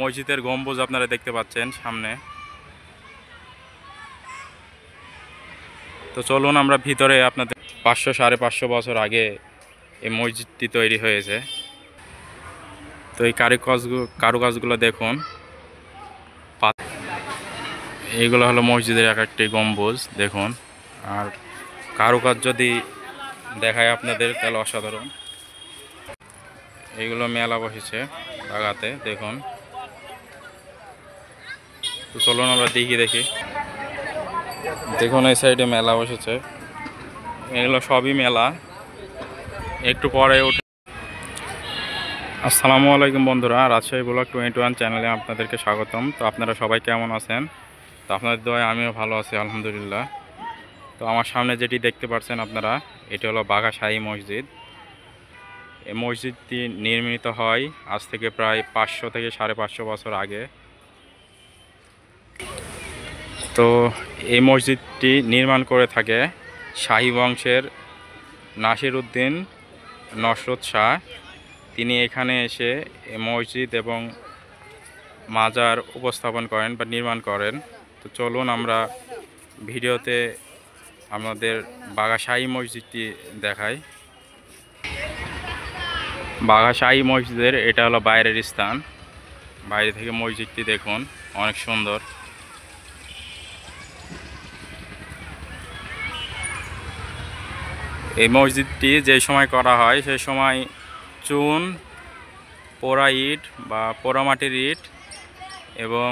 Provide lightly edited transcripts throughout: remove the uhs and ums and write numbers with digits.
মসজিদের গম্বুজ আপনারা দেখতে পাচ্ছেন সামনে। তো চলুন আমরা ভিতরে আপনাদের 500-550 বছর আগে এই মসজিদটি তৈরি হয়েছে। তো এই কারুকাজগুলো দেখুন। এইগুলো হলো মসজিদের এক একটি গম্বুজ দেখুন। আর কারুকাজ যদি দেখায় আপনাদের তাহলে অসাধারণ। এইগুলো মেলা বসেছে বাগাতে দেখুন। তো চলুন আমরা দেখি দেখুন এই সাইডে মেলা বসেছে। এগুলো সবই মেলা। একটু পরে উঠে। আসসালামু আলাইকুম বন্ধুরা, রাজশাহী ব্লগ 21 চ্যানেলে আপনাদেরকে স্বাগতম। তো আপনারা সবাই কেমন আছেন? তো আপনাদের দয়ায় আমিও ভালো আছি আলহামদুলিল্লাহ। তো আমার সামনে যেটি দেখতে পাচ্ছেন আপনারা, এটি হলো বাঘা শাহী মসজিদ। এই মসজিদটি নির্মিত হয় আজ থেকে প্রায় 500 থেকে 550 বছর আগে। তো এই মসজিদটি নির্মাণ করে থাকে শাহী বংশের নাসির উদ্দিন নসরত শাহ। তিনি এখানে এসে মসজিদ এবং মাজার উপস্থাপন করেন বা নির্মাণ করেন। তো চলুন আমরা ভিডিওতে আমাদের বাঘা শাহী মসজিদটি দেখাই। বাঘা শাহী মসজিদের এটা হলো বাইরের স্থান। বাইরে থেকে মসজিদটি দেখুন, অনেক সুন্দর। এই মসজিদটি যে সময় করা হয় সেই সময় চুন, পোড়া ইট বা পোড়া মাটির ইট এবং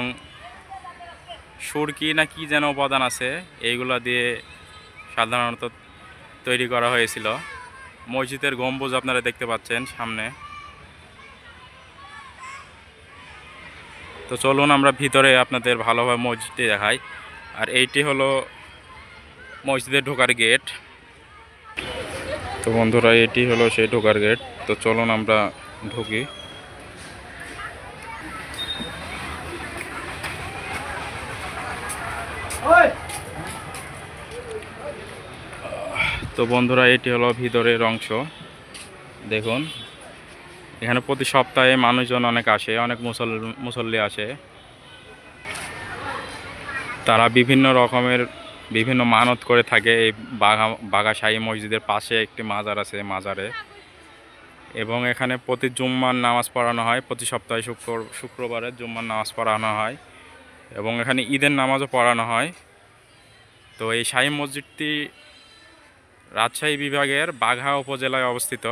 সুরকি না কি যেন উপাদান আছে, এইগুলো দিয়ে সাধারণত তৈরি করা হয়েছিল। মসজিদের গম্বুজ আপনারা দেখতে পাচ্ছেন সামনে। তো চলুন আমরা ভিতরে আপনাদের ভালোভাবে মসজিদটি দেখাই। আর এইটি হলো মসজিদের ঢোকার গেট। তো বন্ধুরা, এটি হলো সেই ঢোকার গেট। তো চলুন আমরা ঢুকি। তো বন্ধুরা, এটি হলো ভিতরের অংশ দেখুন। এখানে প্রতি সপ্তাহে মানুষজন অনেক আসে, অনেক মুসল্লি আসে। তারা বিভিন্ন রকমের বিভিন্ন মানত করে থাকে। এই বাঘা শাহী মসজিদের পাশে একটি মাজার আছে, মাজারে। এবং এখানে প্রতি জুম্মার নামাজ পড়ানো হয়। প্রতি সপ্তাহে শুক্রবারে জুম্মার নামাজ পড়ানো হয় এবং এখানে ঈদের নামাজও পড়ানো হয়। তো এই শাহী মসজিদটি রাজশাহী বিভাগের বাঘা উপজেলায় অবস্থিত।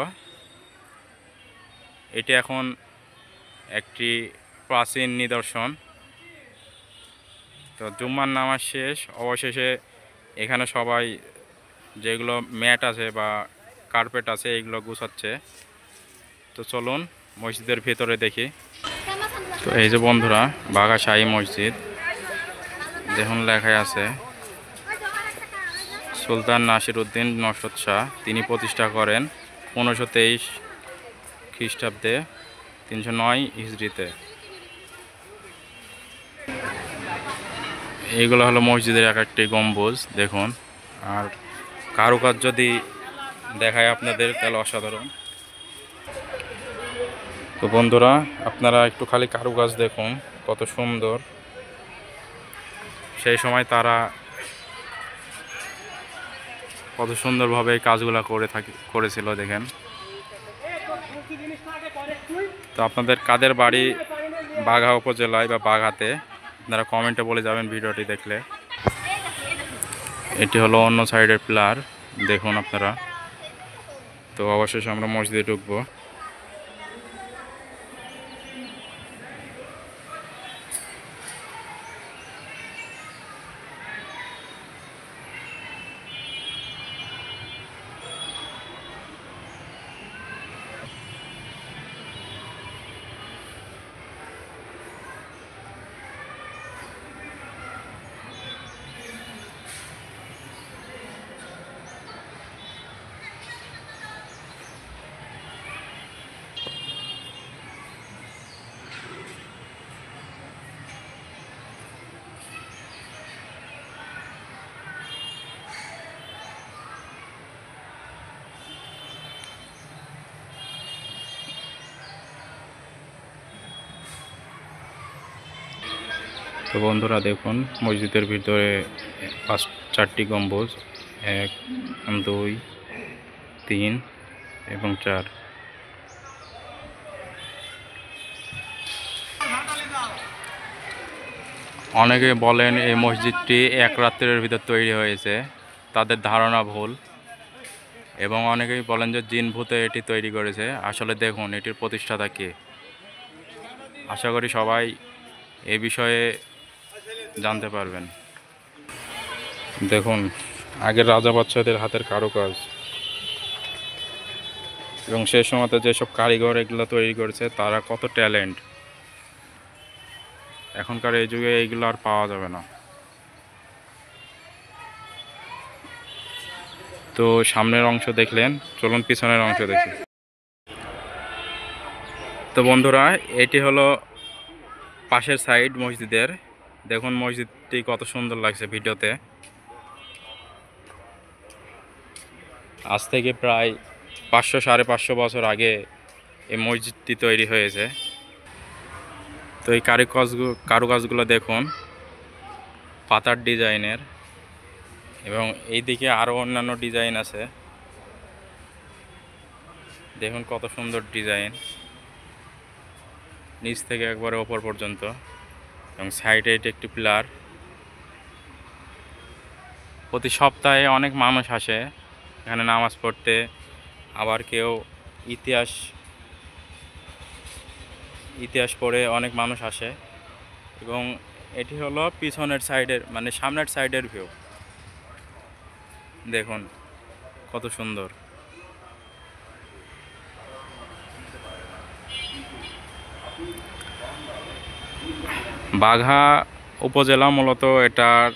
এটি এখন একটি প্রাচীন নিদর্শন। তো জুম্মার নামাজ শেষ, অবশেষে এখানে সবাই যেগুলো ম্যাট আছে বা কার্পেট আছে এইগুলো গুছাচ্ছে। তো চলুন মসজিদের ভেতরে দেখি। তো এই যে বন্ধুরা, বাঘা শাহী মসজিদ দেখুন, লেখায় আছে সুলতান নাসির উদ্দিন নসরত শাহ। তিনি প্রতিষ্ঠা করেন 1523 খ্রিস্টাব্দে, 309 হিজরিতে। এইগুলো হলো মসজিদের এক একটি গম্বুজ দেখুন। আর কারুকাজ যদি দেখায় আপনাদের তাহলে অসাধারণ। তো বন্ধুরা, আপনারা একটু খালি কারুকাজ দেখুন কত সুন্দর। সেই সময় তারা কত সুন্দরভাবে এই কাজগুলো করেছিল দেখেন। তো আপনাদের কাদের বাড়ি বাঘা উপজেলায় বা বাঘাতে, আপনারা কমেন্টে বলে যাবেন ভিডিওটি দেখলে। এটি হলো অন্য সাইডের পিলার দেখুন আপনারা। তো অবশেষে আমরা মসজিদে ঢুকবো। তো বন্ধুরা দেখুন মসজিদের ভিতরে 4টি গম্বুজ, 1, 2, 3 এবং 4। অনেকে বলেন এই মসজিদটি এক রাত্রের ভিতর তৈরি হয়েছে, তাদের ধারণা ভুল। এবং অনেকেই বলেন যে জিন ভূতে এটি তৈরি করেছে। আসলে দেখুন এটির প্রতিষ্ঠাতা কে। আশা করি সবাই এই বিষয়ে জানতে পারবেন। দেখুন আগের রাজা বাদশাদের হাতের কারুকাজ এবং সেই সময়তে যেসব কারিগর এগুলো তৈরি করেছে তারা কত ট্যালেন্ট। এখনকার এই যুগে এইগুলো আর পাওয়া যাবে না। তো সামনের অংশ দেখলেন, চলুন পিছনের অংশ দেখি। তো বন্ধুরা এটি হলো পাশের সাইড মসজিদের। দেখুন মসজিদটি কত সুন্দর লাগছে ভিডিওতে। আজ থেকে প্রায় 500-550 বছর আগে এই মসজিদটি তৈরি হয়েছে। তো এই কারুকাজগুলো দেখুন পাতার ডিজাইনের, এবং এই দিকে আরও অন্যান্য ডিজাইন আছে। দেখুন কত সুন্দর ডিজাইন, নিচ থেকে একবারে ওপর পর্যন্ত। এবং সাইডে এটি একটি পিলার। প্রতি সপ্তাহে অনেক মানুষ আসে এখানে নামাজ পড়তে, আবার কেউ ইতিহাস পড়ে অনেক মানুষ আসে। এবং এটি হলো পিছনের সাইডের মানে সামনের সাইডের ভিউ। দেখুন কত সুন্দর। বাঘা উপজেলা মূলত এটার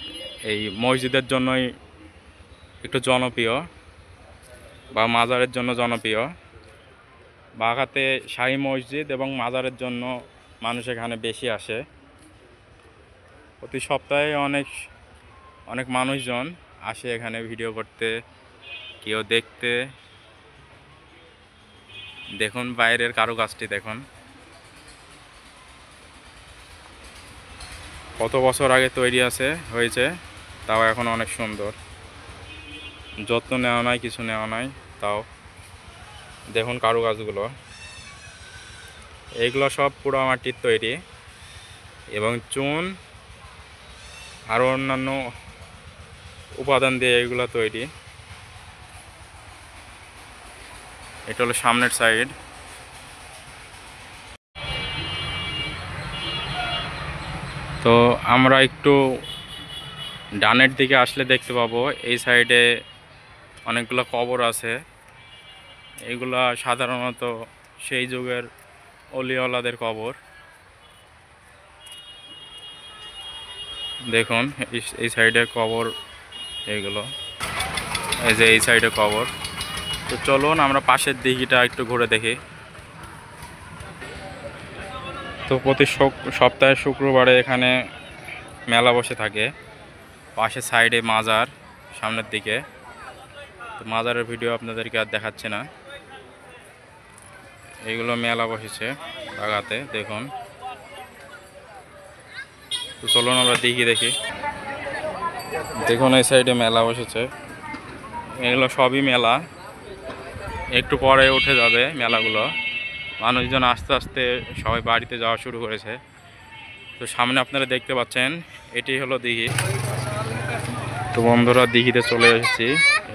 এই মসজিদের জন্যই একটু জনপ্রিয়, বা মাজারের জন্য জনপ্রিয়। বাঘাতে শাহী মসজিদ এবং মাজারের জন্য মানুষ এখানে বেশি আসে। প্রতি সপ্তাহে অনেক মানুষজন আসে এখানে ভিডিও করতে, কেউ দেখতে। দেখুন বাইরের কারুকাজটি দেখুন কত বছর আগে তৈরি হয়েছে, তাও এখন অনেক সুন্দর। যত্ন নেওয়া নাই, কিছু নেওয়া নাই, তাও দেখুন কারুকাজগুলো। এইগুলো সব পুরো মাটির তৈরি, এবং চুন আরও অন্যান্য উপাদান দিয়ে এগুলো তৈরি। এটা হলো সামনের সাইড। তো আমরা একটু ডানের দিকে আসলে দেখতে পাবো এই সাইডে অনেকগুলো কবর আছে। এগুলা সাধারণত সেই যুগের অলিওয়ালাদের কবর। দেখুন এই সাইডে কবর, এইগুলো এই যে এই সাইডে কবর। তো চলুন আমরা পাশের দিকটা একটু ঘুরে দেখি। তো প্রতি সপ্তাহে শুক্রবারে এখানে মেলা বসে থাকে। পাশের সাইডে মাজার, সামনের দিকে। তো মাজারের ভিডিও আপনাদেরকে আর দেখাচ্ছে না। এইগুলো মেলা বসেছে বাগাতে, দেখুন। তো চলুন আমরা দেখি। দেখুন এই সাইডে মেলা বসেছে। এগুলো সবই মেলা, একটু পরে উঠে যাবে মেলাগুলো। মানুষজন আস্তে আস্তে সবাই বাড়িতে যাওয়া শুরু করেছে। তো সামনে আপনারা দেখতে পাচ্ছেন এটি হলো দিঘি। তো বন্ধুরা দিঘিতে চলে এসেছি।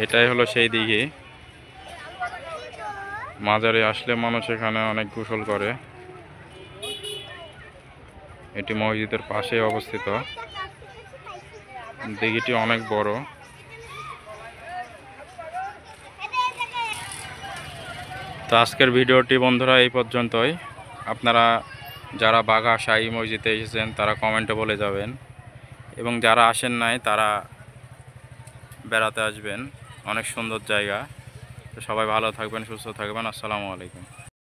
এটাই হলো সেই দিঘি। মাজারে আসলে মানুষ এখানে অনেক গোসল করে। এটি মসজিদের পাশে অবস্থিত। দিঘিটি অনেক বড়। তো আজকের ভিডিওটি বন্ধুরা এই পর্যন্তই। আপনারা যারা বাঘা শাহী মসজিদে এসেছেন তারা কমেন্টে বলে যাবেন, এবং যারা আসেন নাই তারা বেড়াতে আসবেন। অনেক সুন্দর জায়গা। তো সবাই ভালো থাকবেন, সুস্থ থাকবেন। আসসালামু আলাইকুম।